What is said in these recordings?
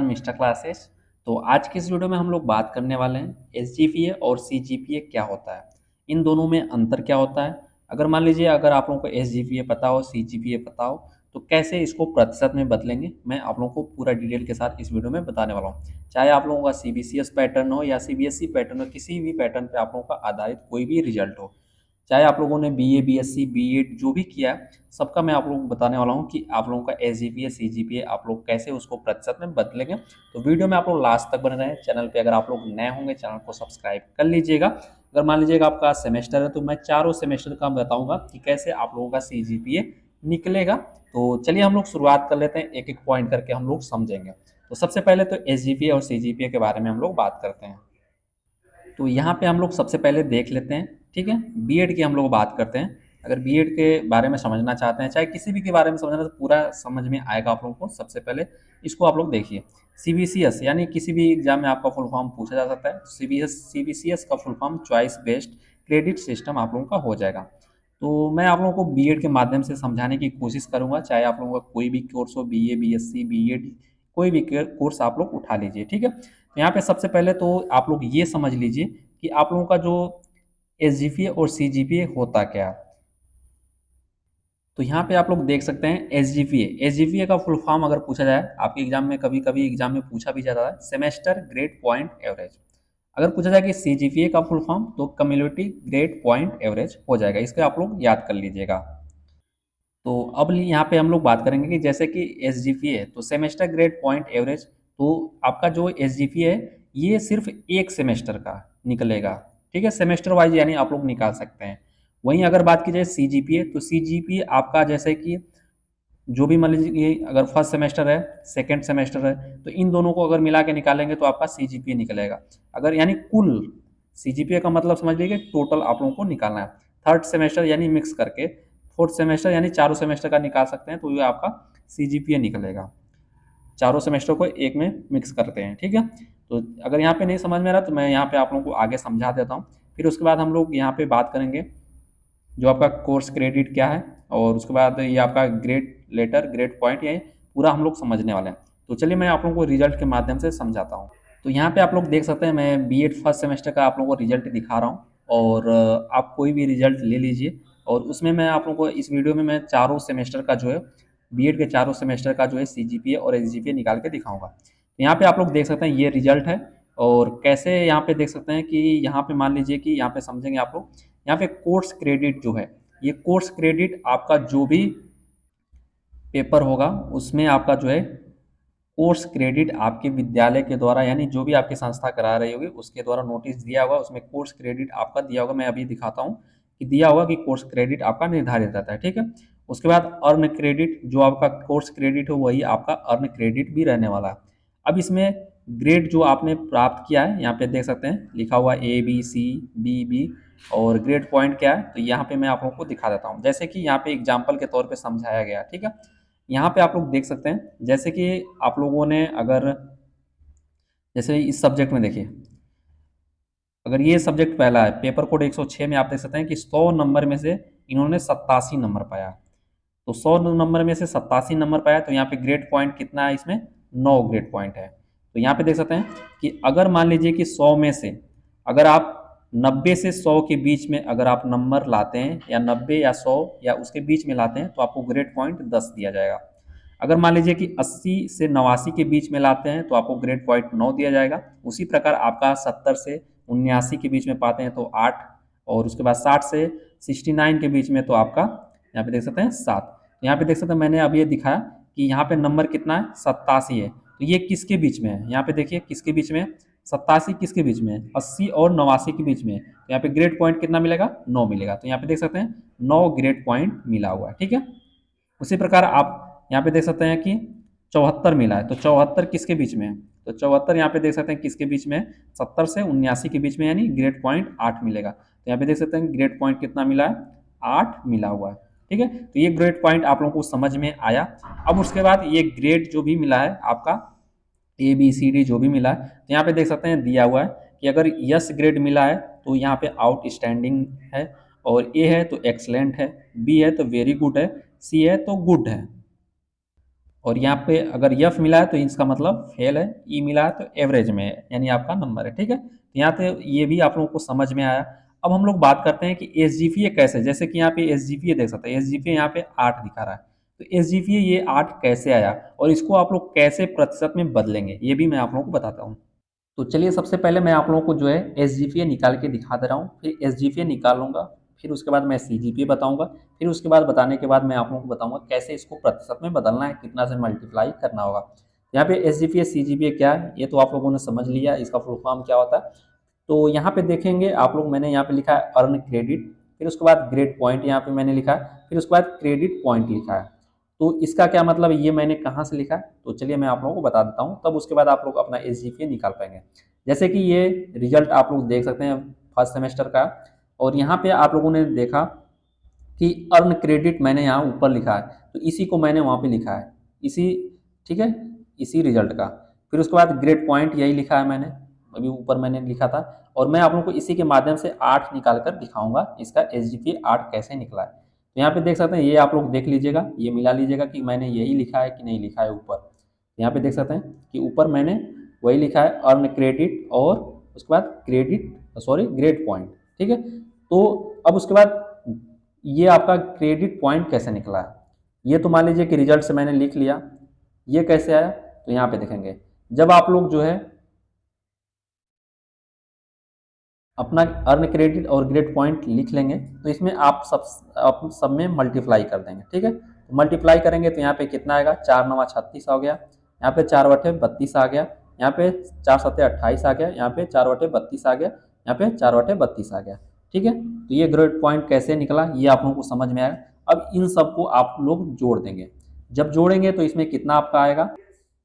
Channel mister classes. तो आज की इस वीडियो में हम लोग बात करने वाले हैं एसजीपीए और सीजीपीए क्या होता है, इन दोनों में अंतर क्या होता है। अगर मान लीजिए अगर आप लोगों को एसजीपीए पता हो, सीजीपीए पता हो, तो कैसे इसको प्रतिशत में बदलेंगे मैं आप लोगों को पूरा डिटेल के साथ इस वीडियो में बताने वाला हूँ। चाहे आप लोगों का सीबीसीएस पैटर्न हो या सीबीएसई पैटर्न हो, किसी भी पैटर्न पे आप लोगों का आधारित कोई भी रिजल्ट हो, चाहे आप लोगों ने बीए, बीएससी, बीएड जो भी किया है, सबका मैं आप लोगों को बताने वाला हूँ कि आप लोगों का एसजीपीए, सीजीपीए आप लोग कैसे उसको प्रतिशत में बदलेंगे। तो वीडियो में आप लोग लास्ट तक बने रहें। चैनल पे अगर आप लोग नए होंगे, चैनल को सब्सक्राइब कर लीजिएगा। अगर मान लीजिएगा आपका सेमेस्टर है तो मैं चारों सेमेस्टर का बताऊंगा कि कैसे आप लोगों का सीजीपीए निकलेगा। तो चलिए हम लोग शुरुआत कर लेते हैं, एक एक पॉइंट करके हम लोग समझेंगे। तो सबसे पहले तो एसजीपीए और सीजीपीए के बारे में हम लोग बात करते हैं। तो यहाँ पे हम लोग सबसे पहले देख लेते हैं, ठीक है। बीएड की हम लोग बात करते हैं। अगर बीएड के बारे में समझना चाहते हैं, चाहे किसी भी के बारे में समझना, तो पूरा समझ में आएगा आप लोगों को। सबसे पहले इसको आप लोग देखिए, सीबीसीएस यानी किसी भी एग्जाम में आपका फुल फॉर्म पूछा जा सकता है। सीबीसीएस का full form choice based credit system आप लोगों का हो जाएगा। तो मैं आप लोगों को बीएड के माध्यम से समझाने की कोशिश करूंगा, चाहे आप लोगों का कोई भी कोर्स हो, बीए, बीएससी, बीएड, कोई भी कोर्स आप लोग उठा लीजिए, ठीक है। तो यहाँ पे सबसे पहले तो आप लोग ये समझ लीजिए कि आप लोगों का जो एसजीपीए और सीजीपीए होता क्या है। तो यहाँ पे आप लोग देख सकते हैं एसजीपीए का फुल फॉर्म अगर पूछा जाए आपके एग्जाम में, कभी कभी एग्जाम में पूछा भी जाता है, सेमेस्टर ग्रेड पॉइंट एवरेज। अगर पूछा जाए कि सीजीपीए का फुल फॉर्म, तो कम्युनिटी ग्रेड पॉइंट एवरेज हो जाएगा। इसको आप लोग याद कर लीजिएगा। तो अब यहाँ पे हम लोग बात करेंगे कि जैसे कि एस है तो सेमेस्टर ग्रेड पॉइंट एवरेज। तो आपका जो एस है ये सिर्फ एक सेमेस्टर का निकलेगा, ठीक है। सेमेस्टर वाइज यानी आप लोग निकाल सकते हैं। वहीं अगर बात की जाए सी तो सी आपका जैसे कि जो भी मान लीजिए अगर फर्स्ट सेमेस्टर है, सेकेंड सेमेस्टर है, तो इन दोनों को अगर मिला के निकालेंगे तो आपका सी निकलेगा। अगर यानी कुल सी का मतलब समझ लीजिए टोटल आप लोगों को निकालना है। थर्ड सेमेस्टर यानी मिक्स करके, फोर्थ सेमेस्टर यानी चारों सेमेस्टर का निकाल सकते हैं, तो ये आपका सी निकलेगा। चारों सेमेस्टर को एक में मिक्स करते हैं, ठीक है। तो अगर यहाँ पे नहीं समझ में आ रहा तो मैं यहाँ पे आप लोगों को आगे समझा देता हूँ। फिर उसके बाद हम लोग यहाँ पे बात करेंगे जो आपका कोर्स क्रेडिट क्या है, और उसके बाद ये आपका ग्रेड लेटर, ग्रेड पॉइंट, ये पूरा हम लोग समझने वाले हैं। तो चलिए मैं आप लोगों को रिजल्ट के माध्यम से समझाता हूँ। तो यहाँ पे आप लोग देख सकते हैं, मैं बीएड फर्स्ट सेमेस्टर का आप लोगों को रिजल्ट दिखा रहा हूँ, और आप कोई भी रिजल्ट ले लीजिए। और उसमें मैं आप लोगों को इस वीडियो में मैं चारों सेमेस्टर का जो है, बीएड के चारों सेमेस्टर का जो है सीजीपीए और एसजीपीए निकाल के दिखाऊंगा। तो यहाँ पे आप लोग देख सकते हैं ये रिजल्ट है। और कैसे यहाँ पे देख सकते हैं कि यहाँ पे मान लीजिए कि यहाँ पे समझेंगे आप लोग, यहाँ पे कोर्स क्रेडिट जो है, ये कोर्स क्रेडिट आपका जो भी पेपर होगा उसमें आपका जो है कोर्स क्रेडिट आपके विद्यालय के द्वारा, यानी जो भी आपकी संस्था करा रही होगी उसके द्वारा नोटिस दिया होगा, उसमें कोर्स क्रेडिट आपका दिया होगा। मैं अभी दिखाता हूँ कि दिया होगा कि कोर्स क्रेडिट आपका निर्धारित रहता है, ठीक है। उसके बाद अर्न क्रेडिट, जो आपका कोर्स क्रेडिट हो वही आपका अर्न क्रेडिट भी रहने वाला है। अब इसमें ग्रेड जो आपने प्राप्त किया है, यहाँ पे देख सकते हैं लिखा हुआ A B C B B, और ग्रेड पॉइंट क्या है तो यहाँ पे मैं आप लोगों को दिखा देता हूँ, जैसे कि यहाँ पे एग्जाम्पल के तौर पे समझाया गया, ठीक है। यहाँ पे आप लोग देख सकते हैं, जैसे कि आप लोगों ने अगर जैसे इस सब्जेक्ट में देखिए, अगर ये सब्जेक्ट पहला है, पेपर कोड 106 में आप देख सकते हैं कि 100 नंबर में से इन्होंने 87 नंबर पाया। तो 100 नंबर में से 87 नंबर पाया, तो यहाँ पे ग्रेड पॉइंट कितना है, इसमें 9 ग्रेड पॉइंट है। तो यहाँ पे देख सकते हैं कि अगर मान लीजिए कि 100 में से अगर आप 90 से 100 के बीच में अगर आप नंबर लाते हैं, या 90 या 100 या उसके बीच में लाते हैं, तो आपको ग्रेड पॉइंट 10 दिया जाएगा। अगर मान लीजिए कि 80 से 89 के बीच में लाते हैं तो आपको ग्रेड पॉइंट 9 दिया जाएगा। उसी प्रकार आपका 70 से 79 के बीच में पाते हैं तो 8, और उसके बाद 60 से 69 के बीच में तो आपका यहाँ पे देख सकते हैं 7। यहाँ पे देख सकते हैं मैंने अब ये दिखाया कि यहाँ पे नंबर कितना है, 87 है। तो ये किसके बीच में है, यहाँ पे देखिए किसके बीच में है, 87 किसके बीच में है, 80 और 89 के बीच में है। तो यहाँ पे ग्रेड पॉइंट कितना मिलेगा, 9 मिलेगा। तो यहाँ पे देख सकते हैं 9 ग्रेड पॉइंट मिला हुआ है, ठीक है। उसी प्रकार आप यहाँ पे देख सकते हैं कि 74 मिला है, तो 74 किसके बीच में है, तो 74 यहाँ पे देख सकते हैं किसके बीच में है, 70 से 79 के बीच में, यानी ग्रेड पॉइंट 8 मिलेगा। तो यहाँ पे देख सकते हैं ग्रेड पॉइंट कितना मिला है, 8 मिला हुआ है, ठीक है। तो ये ग्रेड पॉइंट आप लोगों को समझ में आया। अब उसके बाद ये ग्रेड जो भी मिला है आपका ABCD जो भी मिला है, तो यहाँ पे देख सकते हैं दिया हुआ है कि अगर यस ग्रेड मिला है तो यहाँ पे आउटस्टैंडिंग है, और ए है तो एक्सलेंट है, बी है तो वेरी गुड है, सी है तो गुड है। और यहाँ पे अगर एफ मिला है तो इसका मतलब फेल है, ई मिला है तो एवरेज में है, यानी आपका नंबर है। ठीक है, तो यहाँ पे ये भी आप लोगों को समझ में आया। अब हम लोग बात करते हैं कि एस जी पी ए कैसे, जैसे कि यहाँ पे एस जी पी ए देख सकते हैं, एस जी पी ए यहाँ पे 8 दिखा रहा है, तो एस जी पी ए ये 8 कैसे आया और इसको आप लोग कैसे प्रतिशत में बदलेंगे, ये भी मैं आप लोगों को बताता हूँ। तो चलिए सबसे पहले मैं आप लोगों को जो है एस जी पी ए निकाल के दिखा दे रहा हूँ, फिर एस जी पी ए निकाल लूँगा, फिर उसके बाद मैं सी जी पी ए बताऊँगा, फिर उसके बाद बताने के बाद मैं आप लोगों को बताऊँगा कैसे इसको प्रतिशत में बदलना है, कितना से मल्टीप्लाई करना होगा। यहाँ पे S G P A C G P A क्या है ये तो आप लोगों ने समझ लिया, इसका फुल फॉर्म क्या होता है। तो यहाँ पे देखेंगे आप लोग, मैंने यहाँ पे लिखा है अर्न क्रेडिट, फिर उसके बाद ग्रेड पॉइंट यहाँ पे मैंने लिखा है, फिर उसके बाद क्रेडिट पॉइंट लिखा है। तो इसका क्या मतलब ये मैंने कहाँ से लिखा है, तो चलिए मैं आप लोगों को बता देता हूँ, तब उसके बाद आप लोग अपना एस जी पी ए निकाल पाएंगे। जैसे कि ये रिजल्ट आप लोग देख सकते हैं फर्स्ट सेमेस्टर का, और यहाँ पे आप लोगों ने देखा कि अर्न क्रेडिट मैंने यहाँ ऊपर लिखा है, तो इसी को मैंने वहाँ पे लिखा है, इसी, ठीक है, इसी रिजल्ट का। फिर उसके बाद ग्रेड पॉइंट यही लिखा है मैंने, अभी ऊपर मैंने लिखा था, और मैं आप लोगों को इसी के माध्यम से 8 निकाल कर दिखाऊंगा इसका एस जी पी 8 कैसे निकला है। तो यहाँ पे देख सकते हैं, ये आप लोग देख लीजिएगा, ये मिला लीजिएगा कि मैंने यही लिखा है कि नहीं लिखा है ऊपर। यहाँ पे देख सकते हैं कि ऊपर मैंने वही लिखा है अर्न क्रेडिट, और उसके बाद क्रेडिट, सॉरी ग्रेड पॉइंट। ठीक है, तो अब उसके बाद ये आपका क्रेडिट पॉइंट कैसे निकला है, ये तो मान लीजिए कि रिजल्ट से मैंने लिख लिया, ये कैसे आया, तो यहाँ पे देखेंगे जब आप लोग जो है अपना अर्न क्रेडिट और ग्रेड पॉइंट लिख लेंगे, तो इसमें आप सब में मल्टीप्लाई कर देंगे। ठीक है, तो मल्टीप्लाई करेंगे तो यहाँ पे कितना आएगा, 4×9 = 36 हो गया, यहाँ पे 4/32 आ गया, यहाँ पे 4×7 = 28 आ गया, यहाँ पे 4/32 आ गया, यहाँ पे 4/32 आ गया। ठीक है, तो ये ग्रेड पॉइंट कैसे निकला ये आप लोगों को समझ में आया। अब इन सबको आप लोग जोड़ देंगे, जब जोड़ेंगे तो इसमें कितना आपका आएगा,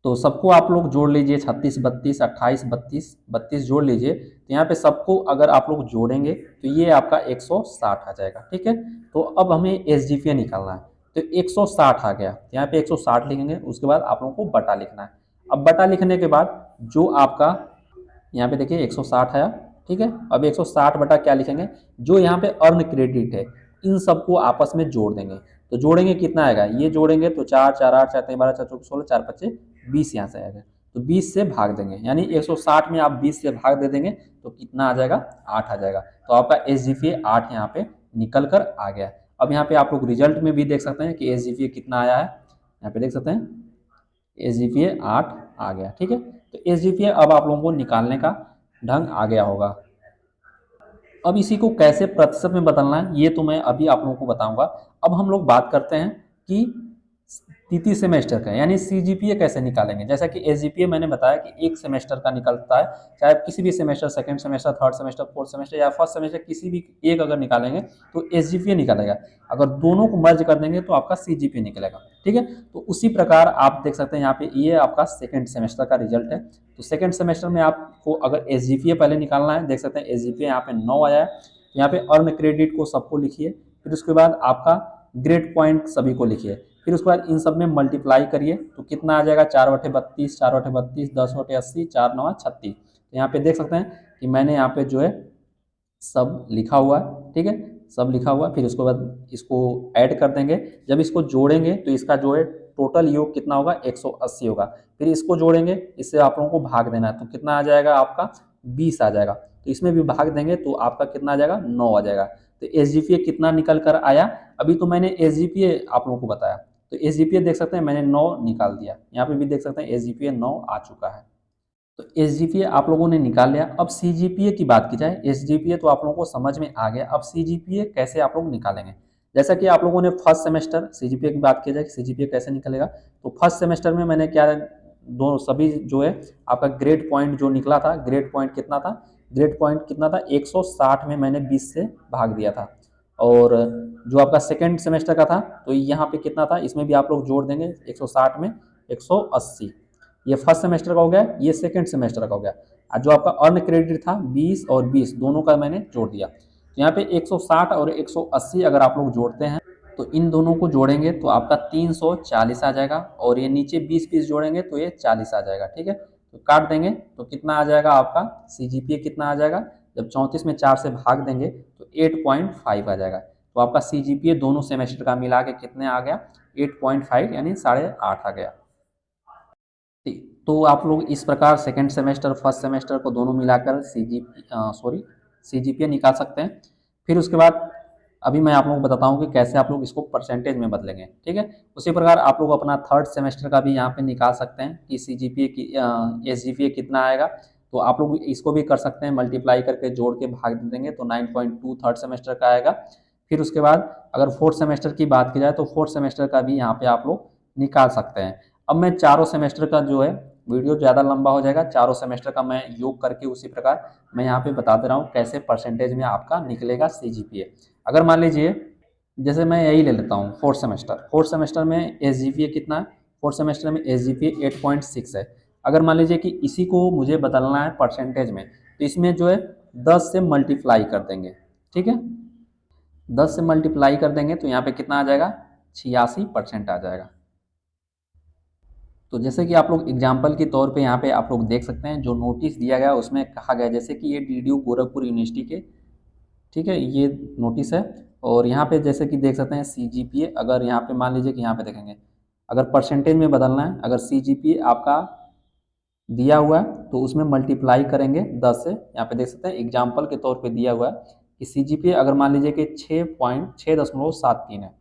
तो सबको आप लोग जोड़ लीजिए, 36 32 28 32 32 जोड़ लीजिए, तो यहाँ पे सबको अगर आप लोग जोड़ेंगे तो ये आपका 160 आ जाएगा। ठीक है, तो अब हमें एस जी पी ए निकालना है, तो 160 आ गया, तो यहाँ पे 160 लिखेंगे, उसके बाद आप लोगों को बटा लिखना है। अब बटा लिखने के बाद जो आपका यहाँ पे देखिए 160 आया। ठीक है, अब 160 बटा क्या लिखेंगे, जो यहाँ पे अर्न क्रेडिट है इन सबको आपस में जोड़ देंगे, तो जोड़ेंगे कितना आएगा, ये जोड़ेंगे तो 4 4 8 4 3 12 4 4 16 4 5 20 यहाँ से आएगा, तो 20 से भाग देंगे, यानी 160 में आप 20 से भाग दे देंगे तो कितना आ जाएगा, 8 आ जाएगा। तो आपका एस जी पी ए 8 यहाँ पे निकल कर आ गया। अब यहाँ पे आप लोग रिजल्ट में भी देख सकते हैं कि एस जी पी ए कितना आया है, यहाँ पे देख सकते हैं एस जी पी ए 8 आ गया। ठीक है, तो एस जी पी ए अब आप लोगों को निकालने का ढंग आ गया होगा। अब इसी को कैसे प्रतिशत में बदलना है ये तो मैं अभी आप लोगों को बताऊंगा। अब हम लोग बात करते हैं कि तृतीय सेमेस्टर का यानी सीजीपीए कैसे निकालेंगे। जैसा कि एसजीपीए मैंने बताया कि एक सेमेस्टर का निकलता है, चाहे किसी भी semester, second semester, third semester, fourth semester या फर्स्ट सेमेस्टर, किसी भी एक अगर निकालेंगे तो एसजीपीए निकलेगा। अगर दोनों को मर्ज कर देंगे तो आपका सीजीपीए निकलेगा। ठीक है, तो उसी प्रकार आप देख सकते हैं यहाँ पे ये आपका सेकंड सेमेस्टर का रिजल्ट है। तो सेकंड सेमेस्टर में आपको अगर एसजीपीए पहले निकालना है, देख सकते हैं एसजीपीए यहाँ पे 9 आया है, यहाँ पे अर्न क्रेडिट को सबको लिखिए, फिर उसके बाद आपका ग्रेड पॉइंट सभी को लिखिए, फिर उसके बाद इन सब में मल्टीप्लाई करिए तो कितना आ जाएगा, 4/32 4/32 10/80 4×9 = 36। तो यहाँ पे देख सकते हैं कि मैंने यहाँ पे जो है सब लिखा हुआ है। ठीक है, सब लिखा हुआ है, फिर उसके बाद इसको ऐड कर देंगे, जब इसको जोड़ेंगे तो इसका जो है टोटल योग कितना होगा, 180 होगा, फिर इसको जोड़ेंगे, इससे आप लोगों को भाग देना है तो कितना आ जाएगा आपका 20 आ जाएगा, तो इसमें भी भाग देंगे तो आपका कितना आ जाएगा, 9 आ जाएगा। तो एस जी पी ए कितना निकल कर आया, अभी तो मैंने एस जी पी ए आप लोगों को बताया, तो एस जी पी ए देख सकते हैं मैंने 9 निकाल दिया, यहाँ पे भी देख सकते हैं एस जी पी ए 9 आ चुका है। तो एस जी पी ए आप लोगों ने निकाल लिया। अब सी जी पी ए की बात की जाए, एस जी पी ए तो आप लोगों को समझ में आ गया, अब सी जी पी ए कैसे आप लोग निकालेंगे। जैसा कि आप लोगों ने first semester C G P A की बात की जाए, सी जी पी ए कैसे निकलेगा, तो फर्स्ट सेमेस्टर में मैंने क्या, दो सभी जो है आपका ग्रेड पॉइंट जो निकला था, ग्रेड पॉइंट कितना था, ग्रेड पॉइंट कितना था 160 में मैंने 20 से भाग दिया था। और जो आपका सेकेंड सेमेस्टर का था तो यहाँ पे कितना था, इसमें भी आप लोग जोड़ देंगे 160 में 180, ये फर्स्ट सेमेस्टर का हो गया, ये सेकंड सेमेस्टर का हो गया। और जो आपका अर्न क्रेडिट था 20 और 20 दोनों का मैंने जोड़ दिया, तो यहाँ पे 160 और 180 अगर आप लोग जोड़ते हैं तो इन दोनों को जोड़ेंगे तो आपका 340 आ जाएगा, और ये नीचे 20 जोड़ेंगे तो ये 40 आ जाएगा। ठीक है, तो काट देंगे तो कितना आ जाएगा आपका सी जी पी ए कितना आ जाएगा, जब 34 में 4 से भाग देंगे तो 8.5 आ जाएगा। तो आपका सी जी पी ए दोनों सेमेस्टर का मिला के कितने आ गया, 8.5 यानी 8.5 आ गया। तो आप लोग इस प्रकार सेकेंड सेमेस्टर फर्स्ट सेमेस्टर को दोनों मिलाकर CGPA निकाल सकते हैं। फिर उसके बाद अभी मैं आप लोगों को बताता हूँ कि कैसे आप लोग इसको परसेंटेज में बदलेंगे, ठीक है। उसी प्रकार आप लोग अपना थर्ड सेमेस्टर का भी यहाँ पे निकाल सकते हैं कि CGPA की SGPA कितना आएगा। तो आप लोग इसको भी कर सकते हैं, मल्टीप्लाई करके जोड़ के भाग दे देंगे तो 9.2 थर्ड सेमेस्टर का आएगा। फिर उसके बाद अगर फोर्थ सेमेस्टर की बात की जाए तो फोर्थ सेमेस्टर का भी यहाँ पे आप लोग निकाल सकते हैं। अब मैं चारों सेमेस्टर का जो है, वीडियो ज़्यादा लंबा हो जाएगा, चारों सेमेस्टर का मैं योग करके उसी प्रकार मैं यहाँ पे बता दे रहा हूँ कैसे परसेंटेज में आपका निकलेगा CGPA। अगर मान लीजिए जैसे मैं यही ले लेता हूँ फोर्थ सेमेस्टर में SGPA कितना है, फोर्थ सेमेस्टर में SGPA 8.6 है। अगर मान लीजिए कि इसी को मुझे बदलना है परसेंटेज में, तो इसमें जो है 10 से मल्टीप्लाई कर देंगे, ठीक है। 10 से मल्टीप्लाई कर देंगे तो यहाँ पे कितना आ जाएगा, 86% आ जाएगा। तो जैसे कि आप लोग एग्जाम्पल के तौर पे यहाँ पे आप लोग देख सकते हैं, जो नोटिस दिया गया उसमें कहा गया जैसे कि ये DDU गोरखपुर यूनिवर्सिटी के, ठीक है, ये नोटिस है। और यहाँ पे जैसे कि देख सकते हैं CGPA, अगर यहाँ पे मान लीजिए कि यहाँ पे देखेंगे अगर परसेंटेज में बदलना है, अगर CGPA आपका दिया हुआ है तो उसमें मल्टीप्लाई करेंगे 10 से। यहाँ पे देख सकते हैं एग्जाम्पल के तौर पे दिया हुआ है कि CGPA अगर मान लीजिए कि 6.673 है,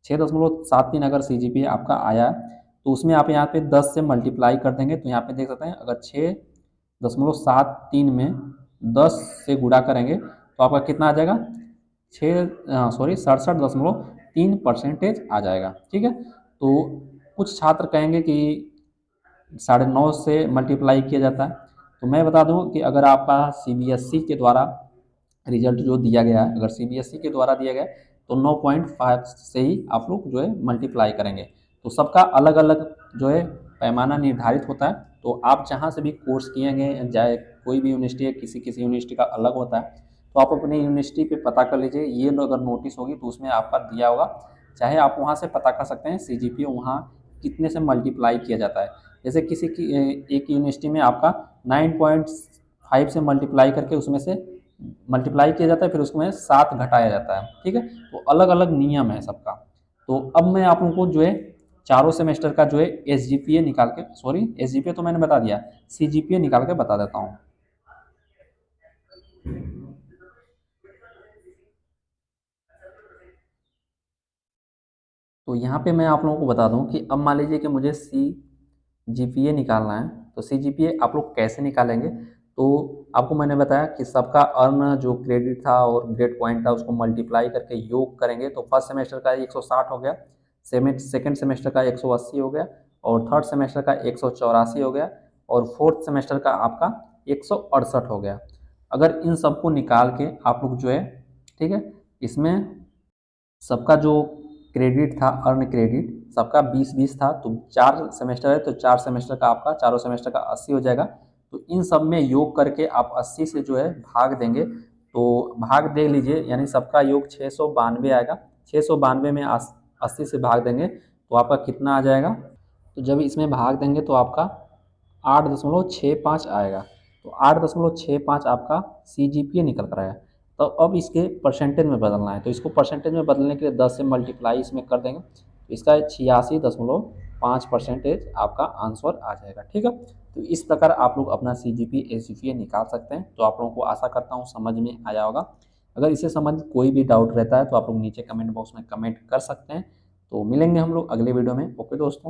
6.73 अगर CGPA आपका आया है तो उसमें आप यहाँ पे 10 से मल्टीप्लाई कर देंगे तो यहाँ पे देख सकते हैं अगर 6.73 में 10 से गुणा करेंगे तो आपका कितना आ जाएगा, 67.3% आ जाएगा, ठीक है। तो कुछ छात्र कहेंगे कि 9.5 से मल्टीप्लाई किया जाता है। तो मैं बता दूं कि अगर आपका CBSE के द्वारा रिजल्ट जो दिया गया है, अगर CBSE के द्वारा दिया गया है तो 9.5 से ही आप लोग जो है मल्टीप्लाई करेंगे। तो सबका अलग अलग जो है पैमाना निर्धारित होता है। तो आप जहाँ से भी कोर्स किएंगे, चाहे कोई भी यूनिवर्सिटी है, किसी किसी यूनिवर्सिटी का अलग होता है, तो आप अपने यूनिवर्सिटी पे पता कर लीजिए। ये अगर नोटिस होगी तो उसमें आपका दिया होगा, चाहे आप वहाँ से पता कर सकते हैं CGPA वहाँ कितने से मल्टीप्लाई किया जाता है। जैसे किसी की एक यूनिवर्सिटी में आपका 9.5 से मल्टीप्लाई करके उसमें से मल्टीप्लाई किया जाता है, फिर उसमें 7 घटाया जाता है, ठीक है। तो अलग अलग नियम है सबका। तो अब मैं आप लोगों को जो है चारों सेमेस्टर का जो है SGPA निकाल के, सॉरी SGPA तो मैंने बता दिया, CGPA निकाल के बता देता हूँ। तो यहाँ पे मैं आप लोगों को बता दूँ कि अब मान लीजिए कि मुझे CGPA निकालना है, तो CGPA आप लोग कैसे निकालेंगे। तो आपको मैंने बताया कि सबका अर्न जो क्रेडिट था और ग्रेड पॉइंट था उसको मल्टीप्लाई करके योग करेंगे तो फर्स्ट सेमेस्टर का 160 हो गया, सेकेंड सेमेस्टर का 180 हो गया, और थर्ड सेमेस्टर का 184 हो गया, और फोर्थ सेमेस्टर का आपका 168 हो गया। अगर इन सबको निकाल के आप लोग जो है, ठीक है, इसमें सबका जो क्रेडिट था, अर्न क्रेडिट सबका 20-20 था, तो 4 सेमेस्टर है तो 4 सेमेस्टर का आपका, चारों सेमेस्टर का 80 हो जाएगा। तो इन सब में योग करके आप 80 से जो है भाग देंगे, तो भाग दे लीजिए, यानी सबका योग 692 आएगा। 692 में 80 से भाग देंगे तो आपका कितना आ जाएगा, तो जब इसमें भाग देंगे तो आपका 8.65 आएगा। तो 8.65 आपका CGPA निकल कर आया। तो अब इसके परसेंटेज में बदलना है, तो इसको परसेंटेज में बदलने के लिए 10 से मल्टीप्लाई इसमें कर देंगे तो इसका 86.5% आपका आंसर आ जाएगा, ठीक है। तो इस प्रकार आप लोग अपना CGPA SGPA निकाल सकते हैं। तो आप लोगों को आशा करता हूँ समझ में आया होगा। अगर इससे संबंधित कोई भी डाउट रहता है तो आप लोग नीचे कमेंट बॉक्स में कमेंट कर सकते हैं। तो मिलेंगे हम लोग अगले वीडियो में। ओके दोस्तों।